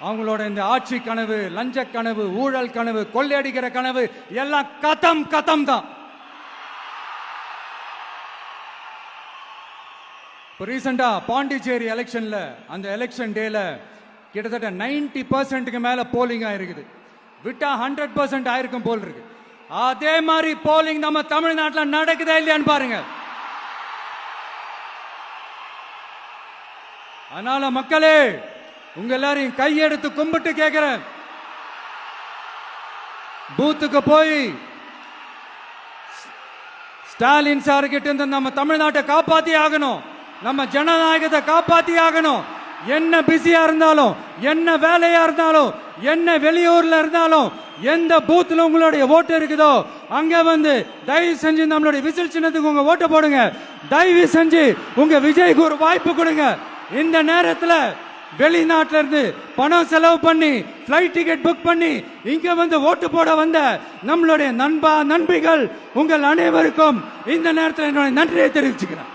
அவங்களோட இந்த ஆட்சி கனவு, லஞ்ச கனவு, ஊழல் கனவு, கொள்ளையடிக்கிற கனவு எல்லாம் கதம் கதம் தான். இப்போ ரீசெண்டா பாண்டிச்சேரி எலெக்ஷன்ல அந்த எலெக்ஷன் டேல கிட்டத்தட்ட 90% மேல போலிங் ஆயிருக்குது. விட்டா 100% ஆயிருக்கும் போல் இருக்கு. அதே மாதிரி போலிங் நம்ம தமிழ்நாட்டில் நடக்குதா இல்லையான்னு பாருங்க. அதனால மக்களே, உங்க எல்லாரையும் கையெடுத்து கும்பிட்டு கேட்கிறேன், பூத்துக்கு போய் ஸ்டாலின் சார் கிட்ட இருந்து நம்ம தமிழ்நாட்டை காப்பாத்தி ஆகணும், நம்ம ஜனநாயகத்தை காப்பாத்தி ஆகணும். என்ன பிஸியா இருந்தாலும், என்ன வேலையா இருந்தாலும், என்ன வெளியூர்ல இருந்தாலும், எந்த பூத்துல உங்களுடைய ஓட்டு இருக்குதோ அங்க வந்து தயவு செஞ்சு நம்மளுடைய விசில் சின்னத்துக்கு உங்க ஓட்டு போடுங்க. தயவு செஞ்சு உங்க விஜய்க்கு ஒரு வாய்ப்பு கொடுங்க. இந்த நேரத்தில் வெளிநாட்டில இருந்து பணம் செலவு பண்ணி பிளைட் டிக்கெட் புக் பண்ணி இங்க வந்து ஓட்டு போட வந்த நம்மளுடைய நண்பிகள் உங்கள் அனைவருக்கும் இந்த நேரத்தில் என்னுடைய நன்றியை தெரிவிச்சுக்கிறேன்.